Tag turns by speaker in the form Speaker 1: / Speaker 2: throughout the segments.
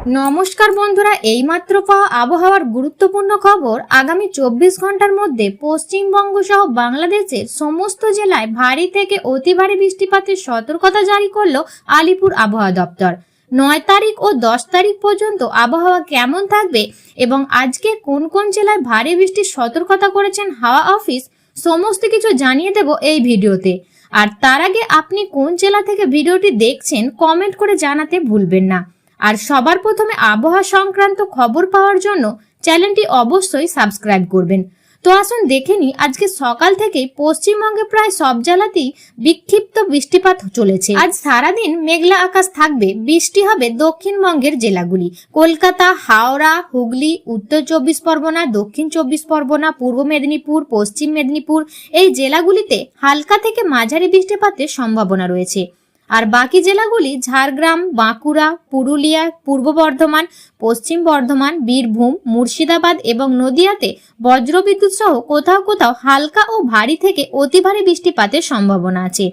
Speaker 1: নমস্কার বন্ধুরা, এইমাত্র পাওয়া আবহাওয়ার গুরুত্বপূর্ণ খবর। আগামী 24 ঘন্টার মধ্যে পশ্চিমবঙ্গ সহ বাংলাদেশের সমস্ত জেলায় ভারী থেকে অতি ভারী বৃষ্টিপাতের সতর্কতা জারি করলো আলিপুর আবহাওয়া দপ্তর। 9 তারিখ ও 10 তারিখ পর্যন্ত আবহাওয়া কেমন থাকবে এবং আজকে কোন কোন জেলায় ভারী বৃষ্টির সতর্কতা করেছেন হাওয়া অফিস, সমস্ত কিছু জানিয়ে দেব এই ভিডিওতে। আর তার আগে আপনি কোন জেলা থেকে ভিডিওটি দেখছেন কমেন্ট করে জানাতে ভুলবেন না। আর সবার প্রথমে আবহাওয়া সংক্রান্ত খবর পাওয়ার জন্য চ্যানেলটি অবশ্যই সাবস্ক্রাইব করবেন। তো আসুন দেখে নিই আজকে সকাল থেকেই পশ্চিমবঙ্গে প্রায় সব জেলাতেই বিক্ষিপ্ত বৃষ্টিপাত চলেছে। আজ সারাদিন মেঘলা আকাশ থাকবে, বৃষ্টি হবে দক্ষিণবঙ্গের জেলাগুলি কলকাতা, হাওড়া, হুগলি, উত্তর 24 পরগনা, দক্ষিণ 24 পরগনা, পূর্ব মেদিনীপুর, পশ্চিম মেদিনীপুর এই জেলাগুলিতে হালকা থেকে মাঝারি বৃষ্টিপাতের সম্ভাবনা রয়েছে। আর বাকি জেলাগুলি ঝাড়গ্রাম, বাঁকুড়া, পুরুলিয়া, পূর্ব বর্ধমান, পশ্চিম বর্ধমান, বীরভূম, মুর্শিদাবাদ এবং নদিয়াতে বজ্রবিদ্যুৎ সহ কোথাও কোথাও হালকা ও ভারী থেকে অতি ভারী বৃষ্টিপাতের সম্ভাবনা আছে।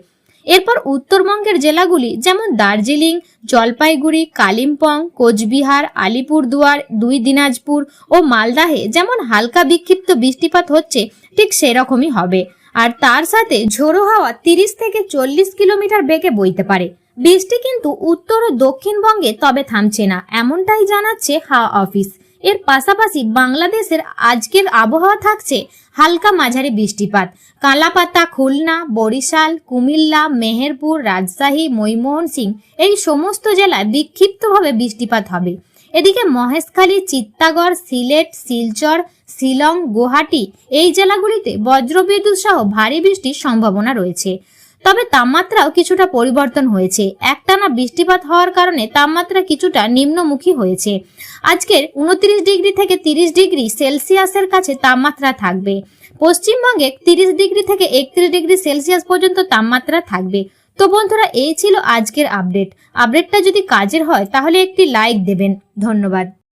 Speaker 1: এরপর উত্তরবঙ্গের জেলাগুলি যেমন দার্জিলিং, জলপাইগুড়ি, কালিম্পং, কোচবিহার, আলিপুরদুয়ার, 2 দিনাজপুর ও মালদাহে যেমন হালকা বিক্ষিপ্ত বৃষ্টিপাত হচ্ছে ঠিক সেরকমই হবে। আর তার সাথে ঝোড়ো হাওয়া 30 থেকে 40 কিলোমিটার বেগে বইতে পারে। বৃষ্টি কিন্তু উত্তর ও দক্ষিণবঙ্গে তবে থামছে না, এমনটাই জানাচ্ছে হাওয়া অফিস। এর পাশাপাশি বাংলাদেশের আজকের আবহাওয়া থাকছে হালকা মাঝারি বৃষ্টিপাত। কালাপাতা, খুলনা, বরিশাল, কুমিল্লা, মেহেরপুর, রাজশাহী, ময়মনসিংহ এই সমস্ত জেলায় বিক্ষিপ্তভাবে বৃষ্টিপাত হবে। এদিকে মহেশখালী, চিত্তাগড়, সিলেট, শিলচর, শিলং, গুয়াহাটি এই জেলাগুলিতে বজ্রবিদ্যুৎ সহ ভারী বৃষ্টির সম্ভাবনা রয়েছে। তবে তাপমাত্রাও কিছুটা পরিবর্তন হয়েছে। একটানা বৃষ্টিপাত হওয়ার কারণে তাপমাত্রা কিছুটা নিম্নমুখী হয়েছে। আজকের 29 ডিগ্রি থেকে 30 ডিগ্রি সেলসিয়াসের কাছে তাপমাত্রা থাকবে। পশ্চিমবঙ্গে 30 ডিগ্রি থেকে 31 ডিগ্রি সেলসিয়াস পর্যন্ত তাপমাত্রা থাকবে। তো বন্ধুরা, এই ছিল আজকের আপডেটটা যদি কাজের হয় তাহলে একটি লাইক দেবেন। ধন্যবাদ।